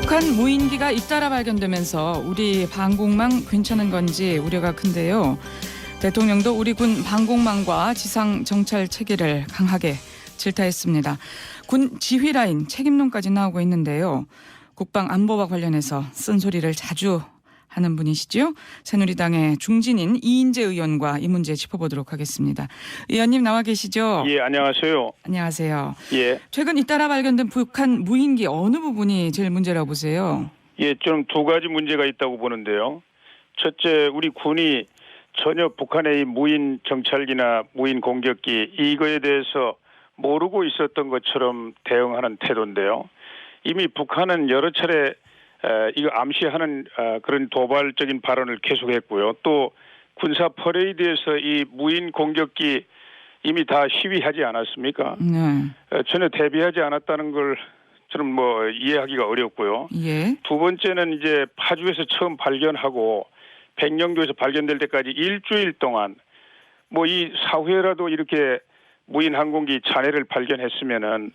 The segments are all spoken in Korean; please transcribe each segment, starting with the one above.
북한 무인기가 잇따라 발견되면서 우리 방공망 괜찮은 건지 우려가 큰데요. 대통령도 우리 군 방공망과 지상 정찰 체계를 강하게 질타했습니다. 군 지휘 라인 책임론까지 나오고 있는데요. 국방 안보와 관련해서 쓴소리를 자주 하는 분이시죠. 새누리당의 중진인 이인재 의원과 이 문제 짚어보도록 하겠습니다. 의원님 나와 계시죠? 예, 안녕하세요. 안녕하세요. 예, 최근 잇따라 발견된 북한 무인기 어느 부분이 제일 문제라고 보세요? 예, 좀 두 가지 문제가 있다고 보는데요. 첫째, 우리 군이 전혀 북한의 이 무인 정찰기나 무인 공격기 이거에 대해서 모르고 있었던 것처럼 대응하는 태도인데요. 이미 북한은 여러 차례 이거 암시하는 그런 도발적인 발언을 계속했고요. 또 군사 퍼레이드에서 이 무인 공격기 이미 다 시위하지 않았습니까? 네. 전혀 대비하지 않았다는 걸 저는 뭐 이해하기가 어렵고요. 예. 두 번째는 이제 파주에서 처음 발견하고 백령도에서 발견될 때까지 일주일 동안 뭐 이 사후에라도 이렇게 무인 항공기 잔해를 발견했으면은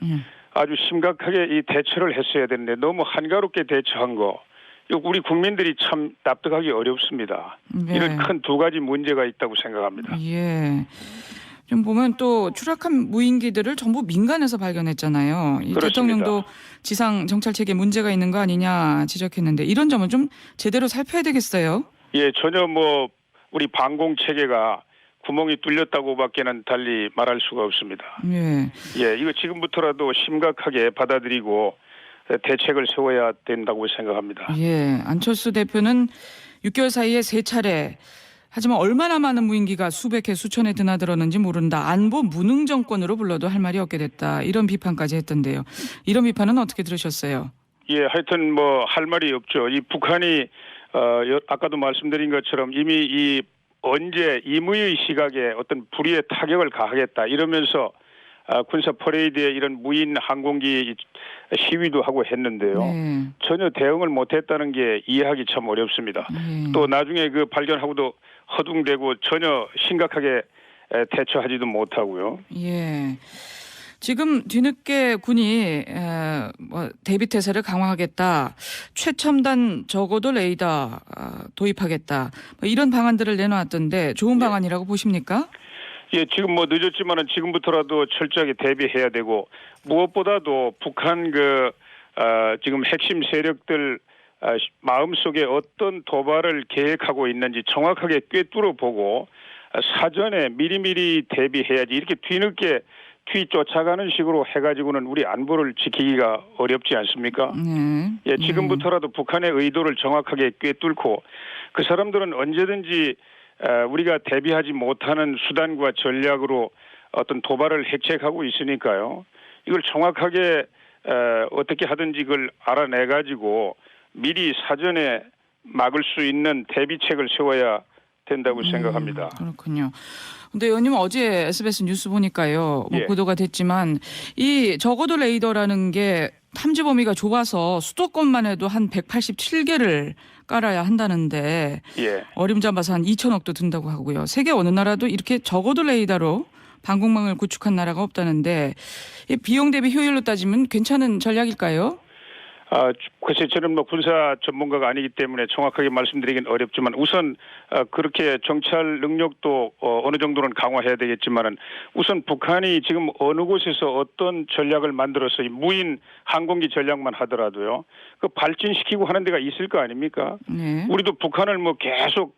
아주 심각하게 이 대처를 했어야 되는데 너무 한가롭게 대처한 거 이거 우리 국민들이 참 납득하기 어렵습니다. 네. 이런 큰 두 가지 문제가 있다고 생각합니다. 예. 좀 보면 또 추락한 무인기들을 전부 민간에서 발견했잖아요. 이 그렇습니다. 대통령도 지상 정찰 체계 문제가 있는 거 아니냐 지적했는데 이런 점은 좀 제대로 살펴야 되겠어요. 예, 전혀 뭐 우리 방공 체계가 구멍이 뚫렸다고밖에는 달리 말할 수가 없습니다. 예. 예, 이거 지금부터라도 심각하게 받아들이고 대책을 세워야 된다고 생각합니다. 예. 안철수 대표는 6개월 사이에 3차례 하지만 얼마나 많은 무인기가 수백 회 수천 회 드나들었는지 모른다. 안보 무능 정권으로 불러도 할 말이 없게 됐다. 이런 비판까지 했던데요. 이런 비판은 어떻게 들으셨어요? 예, 하여튼 뭐 할 말이 없죠. 이 북한이 아까도 말씀드린 것처럼 이미 이 언제 임의의 시각에 어떤 불의의 타격을 가하겠다 이러면서 군사 퍼레이드에 이런 무인 항공기 시위도 하고 했는데요. 네. 전혀 대응을 못했다는 게 이해하기 참 어렵습니다. 또 나중에 그 발견하고도 허둥대고 전혀 심각하게 대처하지도 못하고요. 예. 지금 뒤늦게 군이 대비 태세를 강화하겠다. 최첨단 저고도 레이더 도입하겠다. 뭐 이런 방안들을 내놓았던데 좋은 방안이라고 보십니까? 예, 지금 뭐 늦었지만은 지금부터라도 철저하게 대비해야 되고 무엇보다도 북한 지금 핵심 세력들 마음속에 어떤 도발을 계획하고 있는지 정확하게 꿰뚫어 보고 사전에 미리미리 대비해야지 이렇게 뒤늦게 쫓아가는 식으로 해가지고는 우리 안보를 지키기가 어렵지 않습니까? 예, 지금부터라도 북한의 의도를 정확하게 꿰뚫고 그 사람들은 언제든지 우리가 대비하지 못하는 수단과 전략으로 어떤 도발을 핵책하고 있으니까요. 이걸 정확하게 어떻게 하든지 그걸 알아내가지고 미리 사전에 막을 수 있는 대비책을 세워야 된다고 생각합니다. 그렇군요. 근데 의원님 어제 SBS 뉴스 보니까요. 뭐 예. 보도가 됐지만 이 저고도 레이더라는 게 탐지 범위가 좁아서 수도권만 해도 한 187개를 깔아야 한다는데 예. 어림잡아서 한 2천억도 든다고 하고요. 세계 어느 나라도 이렇게 저고도 레이더로 방공망을 구축한 나라가 없다는데 이 비용 대비 효율로 따지면 괜찮은 전략일까요? 글쎄 저는 뭐 군사 전문가가 아니기 때문에 정확하게 말씀드리긴 어렵지만 우선 그렇게 정찰 능력도 어느 정도는 강화해야 되겠지만은 우선 북한이 지금 어느 곳에서 어떤 전략을 만들어서 이 무인 항공기 전략만 하더라도요. 그 발진시키고 하는 데가 있을 거 아닙니까? 네. 우리도 북한을 뭐 계속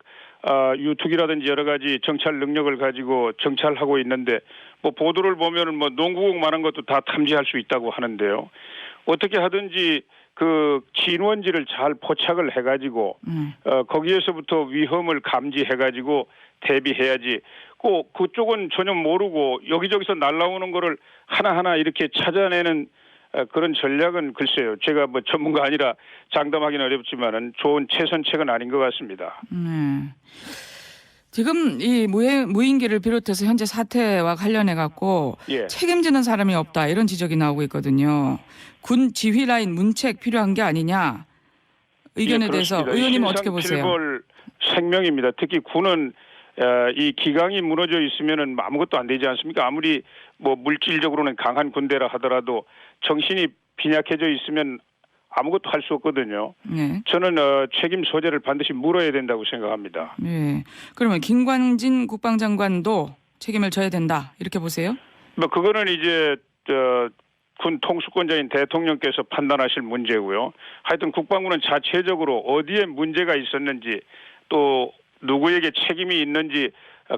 유투기라든지 여러 가지 정찰 능력을 가지고 정찰하고 있는데 뭐 보도를 보면은 뭐 농구공만한 것도 다 탐지할 수 있다고 하는데요. 어떻게 하든지 그 진원지를 잘 포착을 해가지고 거기에서부터 위험을 감지해가지고 대비해야지. 꼭 그쪽은 전혀 모르고 여기저기서 날라오는 거를 하나하나 이렇게 찾아내는 그런 전략은 글쎄요. 제가 뭐 전문가 아니라 장담하기는 어렵지만은 좋은 최선책은 아닌 것 같습니다. 지금 이 무인기를 비롯해서 현재 사태와 관련해 갖고 예. 책임지는 사람이 없다 이런 지적이 나오고 있거든요. 군 지휘 라인 문책 필요한 게 아니냐 의견에 예, 대해서 그렇습니다. 의원님은 어떻게 보세요? 신상필벌 생명입니다. 특히 군은 이 기강이 무너져 있으면은 아무것도 안 되지 않습니까? 아무리 뭐 물질적으로는 강한 군대라 하더라도 정신이 빈약해져 있으면 아무것도 할 수 없거든요. 네. 저는 책임 소재를 반드시 물어야 된다고 생각합니다. 네. 그러면 김관진 국방장관도 책임을 져야 된다 이렇게 보세요? 뭐 그거는 이제 군 통수권자인 대통령께서 판단하실 문제고요. 하여튼 국방부는 자체적으로 어디에 문제가 있었는지 또 누구에게 책임이 있는지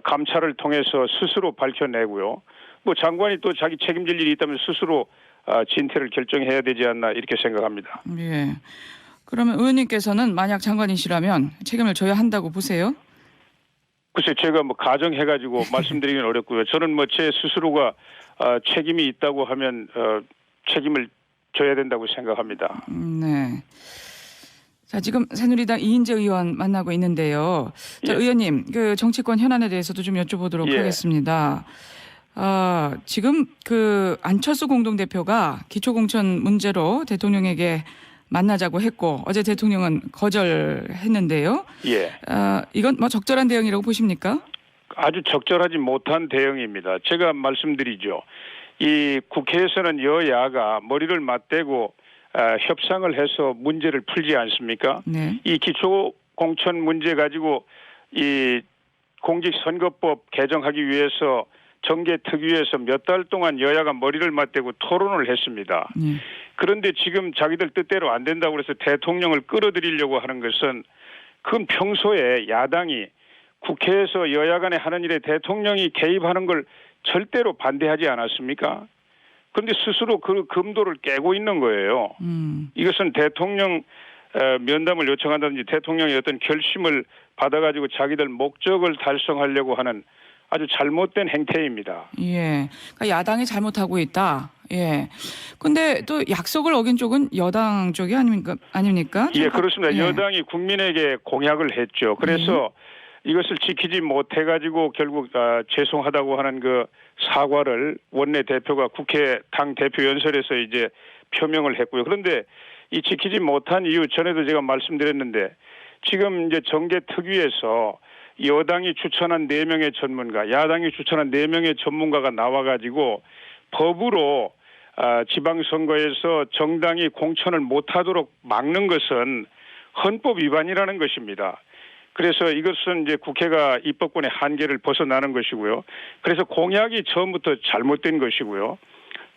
감찰을 통해서 스스로 밝혀내고요. 뭐 장관이 또 자기 책임질 일이 있다면 스스로 진퇴를 결정해야 되지 않나 이렇게 생각합니다. 예. 그러면 의원님께서는 만약 장관이시라면 책임을 져야 한다고 보세요? 글쎄 제가 뭐 가정해가지고 말씀드리기는 어렵고요. 저는 뭐 제 스스로가 책임이 있다고 하면 책임을 져야 된다고 생각합니다. 네. 자, 지금 새누리당 이인재 의원 만나고 있는데요. 자, 예. 의원님, 그 정치권 현안에 대해서도 좀 여쭤보도록 예. 하겠습니다. 지금 그 안철수 공동대표가 기초공천 문제로 대통령에게 만나자고 했고 어제 대통령은 거절했는데요. 예. 이건 뭐 적절한 대응이라고 보십니까? 아주 적절하지 못한 대응입니다. 제가 말씀드리죠. 이 국회에서는 여야가 머리를 맞대고 협상을 해서 문제를 풀지 않습니까? 네. 이 기초공천 문제 가지고 이 공직선거법 개정하기 위해서 정개특위에서 몇 달 동안 여야가 머리를 맞대고 토론을 했습니다. 네. 그런데 지금 자기들 뜻대로 안 된다고 해서 대통령을 끌어들이려고 하는 것은 그건 평소에 야당이 국회에서 여야 간에 하는 일에 대통령이 개입하는 걸 절대로 반대하지 않았습니까? 그런데 스스로 그 금도를 깨고 있는 거예요. 이것은 대통령 면담을 요청한다든지 대통령의 어떤 결심을 받아가지고 자기들 목적을 달성하려고 하는 아주 잘못된 행태입니다. 예. 그러니까 야당이 잘못하고 있다. 예. 근데 또 약속을 어긴 쪽은 여당 쪽이 아닙니까? 예, 그렇습니다. 예. 여당이 국민에게 공약을 했죠. 그래서 이것을 지키지 못해가지고 결국 죄송하다고 하는 그 사과를 원내 대표가 국회 당 대표 연설에서 이제 표명을 했고요. 그런데 이 지키지 못한 이유 전에도 제가 말씀드렸는데 지금 이제 정개특위에서 여당이 추천한 4명의 전문가, 야당이 추천한 4명의 전문가가 나와가지고 법으로 지방선거에서 정당이 공천을 못하도록 막는 것은 헌법 위반이라는 것입니다. 그래서 이것은 이제 국회가 입법권의 한계를 벗어나는 것이고요. 그래서 공약이 처음부터 잘못된 것이고요.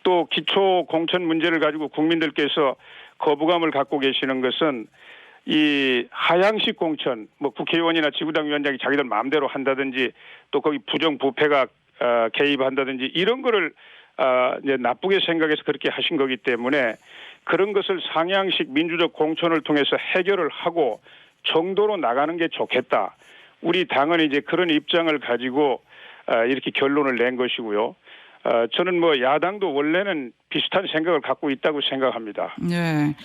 또 기초 공천 문제를 가지고 국민들께서 거부감을 갖고 계시는 것은 이 하향식 공천, 뭐 국회의원이나 지구당 위원장이 자기들 마음대로 한다든지 또 거기 부정부패가 개입한다든지 이런 거를 이제 나쁘게 생각해서 그렇게 하신 거기 때문에 그런 것을 상향식 민주적 공천을 통해서 해결을 하고 정도로 나가는 게 좋겠다. 우리 당은 이제 그런 입장을 가지고 이렇게 결론을 낸 것이고요. 저는 뭐 야당도 원래는 비슷한 생각을 갖고 있다고 생각합니다. 네.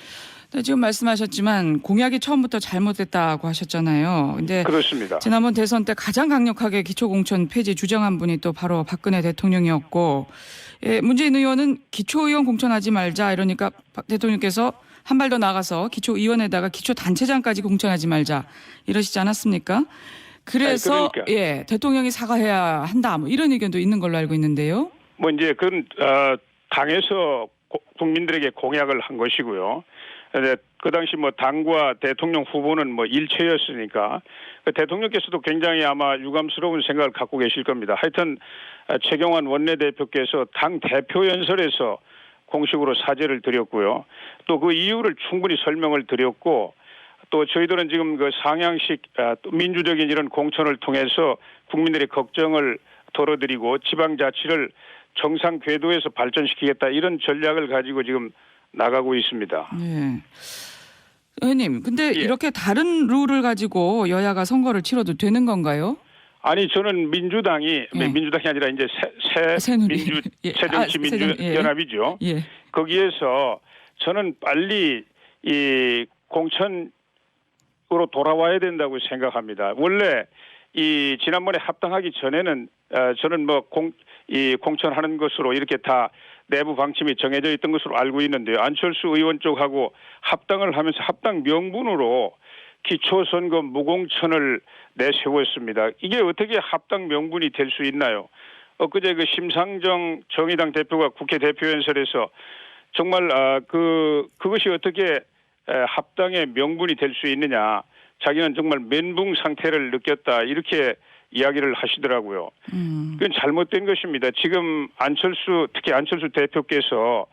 지금 말씀하셨지만 공약이 처음부터 잘못됐다고 하셨잖아요. 근데 그렇습니다. 지난번 대선 때 가장 강력하게 기초공천 폐지 주장한 분이 또 바로 박근혜 대통령이었고, 예, 문재인 의원은 기초의원 공천하지 말자 이러니까 박 대통령께서 한 발 더 나가서 기초의원에다가 기초단체장까지 공천하지 말자 이러시지 않았습니까? 그래서 그러니까. 예, 대통령이 사과해야 한다 뭐 이런 의견도 있는 걸로 알고 있는데요. 뭐 이제 그건 당에서 국민들에게 공약을 한 것이고요. 그 당시 뭐 당과 대통령 후보는 뭐 일체였으니까 대통령께서도 굉장히 아마 유감스러운 생각을 갖고 계실 겁니다. 하여튼 최경환 원내대표께서 당 대표 연설에서 공식으로 사죄를 드렸고요. 또 그 이유를 충분히 설명을 드렸고 또 저희들은 지금 그 상향식 민주적인 이런 공천을 통해서 국민들의 걱정을 덜어드리고 지방자치를 정상 궤도에서 발전시키겠다 이런 전략을 가지고 지금 나가고 있습니다. 네. 의원님, 근데 예. 이렇게 다른 룰을 가지고 여야가 선거를 치러도 되는 건가요? 아니 저는 민주당이 예. 민주당이 아니라 이제 새누리. 예. 새정치민주연합이죠. 예. 거기에서 저는 빨리 이 공천으로 돌아와야 된다고 생각합니다. 원래 이 지난번에 합당하기 전에는 저는 뭐 공천하는 것으로 이렇게 다 내부 방침이 정해져 있던 것으로 알고 있는데요. 안철수 의원 쪽하고 합당을 하면서 합당 명분으로 기초선거 무공천을 내세웠습니다. 이게 어떻게 합당 명분이 될 수 있나요? 엊그제 그 심상정 정의당 대표가 국회 대표연설에서 정말 그것이 어떻게 합당의 명분이 될 수 있느냐. 자기는 정말 멘붕 상태를 느꼈다. 이렇게 이야기를 하시더라고요. 그건 잘못된 것입니다. 지금 특히 안철수 대표께서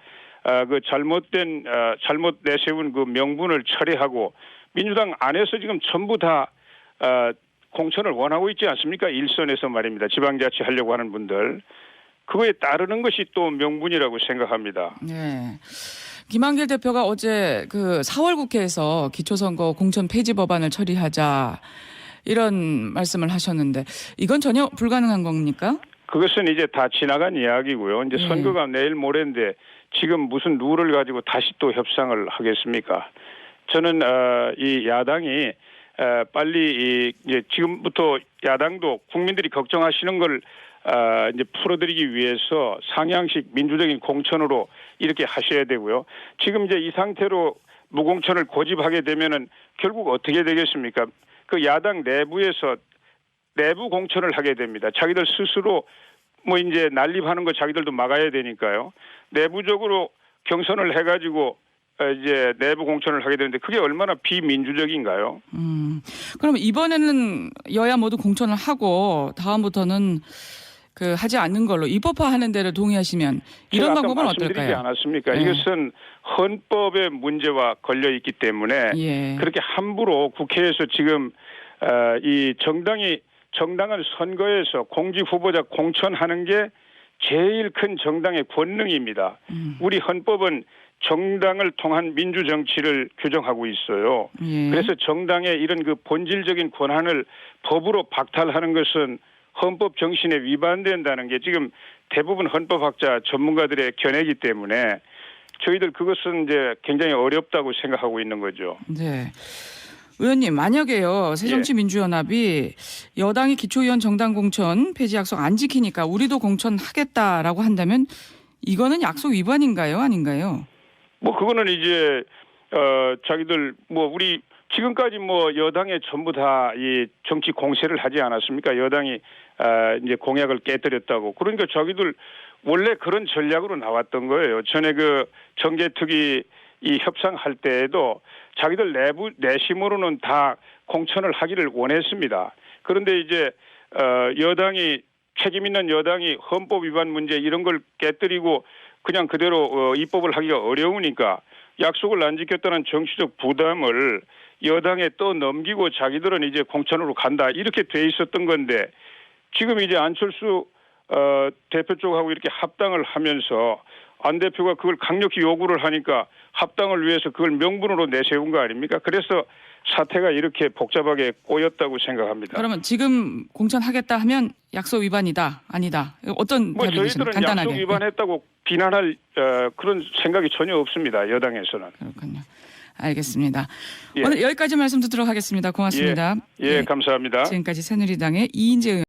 그 잘못 내세운 그 명분을 철회하고 민주당 안에서 지금 전부 다 공천을 원하고 있지 않습니까? 일선에서 말입니다. 지방자치 하려고 하는 분들. 그거에 따르는 것이 또 명분이라고 생각합니다. 네. 김한길 대표가 어제 그 4월 국회에서 기초선거 공천 폐지 법안을 처리하자 이런 말씀을 하셨는데 이건 전혀 불가능한 겁니까? 그것은 이제 다 지나간 이야기고요. 이제 선거가 내일 모레인데 지금 무슨 룰을 가지고 다시 또 협상을 하겠습니까? 저는 이 야당이 빨리 이제 지금부터 야당도 국민들이 걱정하시는 걸 이제 풀어드리기 위해서 상향식 민주적인 공천으로 이렇게 하셔야 되고요. 지금 이제 이 상태로 무공천을 고집하게 되면은 결국 어떻게 되겠습니까? 그 야당 내부에서 내부 공천을 하게 됩니다. 자기들 스스로 뭐 이제 난립하는 거 자기들도 막아야 되니까요. 내부적으로 경선을 해가지고 이제 내부 공천을 하게 되는데 그게 얼마나 비민주적인가요? 그럼 이번에는 여야 모두 공천을 하고 다음부터는 그 하지 않는 걸로 입법화하는 데를 동의하시면 이런 방법은 말씀드리지 어떨까요? 않았습니까? 네. 이것은 헌법의 문제와 걸려 있기 때문에 그렇게 함부로 국회에서 지금 이 정당한 선거에서 공직 후보자 공천하는 게 제일 큰 정당의 권능입니다. 우리 헌법은 정당을 통한 민주 정치를 규정하고 있어요. 그래서 정당의 이런 그 본질적인 권한을 법으로 박탈하는 것은 헌법 정신에 위반된다는 게 지금 대부분 헌법학자 전문가들의 견해이기 때문에 저희들 그것은 이제 굉장히 어렵다고 생각하고 있는 거죠. 네. 의원님 만약에요 새정치민주연합이 여당이 기초의원 정당 공천 폐지 약속 안 지키니까 우리도 공천하겠다라고 한다면 이거는 약속 위반인가요, 아닌가요? 뭐 그거는 이제 자기들 뭐 우리 지금까지 뭐 여당에 전부 다 이 정치 공세를 하지 않았습니까? 여당이 이제 공약을 깨뜨렸다고. 그러니까 자기들 원래 그런 전략으로 나왔던 거예요. 전에 그 정개특위 이 협상할 때에도 자기들 내심으로는 다 공천을 하기를 원했습니다. 그런데 이제 여당이 책임 있는 여당이 헌법 위반 문제 이런 걸 깨뜨리고 그냥 그대로 입법을 하기가 어려우니까 약속을 안 지켰다는 정치적 부담을 여당에 또 넘기고 자기들은 이제 공천으로 간다 이렇게 돼 있었던 건데 지금 이제 안철수 대표 쪽하고 이렇게 합당을 하면서 안 대표가 그걸 강력히 요구를 하니까 합당을 위해서 그걸 명분으로 내세운 거 아닙니까? 그래서 사태가 이렇게 복잡하게 꼬였다고 생각합니다. 그러면 지금 공천하겠다 하면 약속 위반이다, 아니다. 어떤 뭐 답이겠습니까? 저희들은 간단하게. 약속 위반했다고 비난할 그런 생각이 전혀 없습니다. 여당에서는. 그렇군요. 알겠습니다. 예. 오늘 여기까지 말씀 듣도록 하겠습니다. 고맙습니다. 예, 감사합니다. 지금까지 새누리당의 이인재 의원.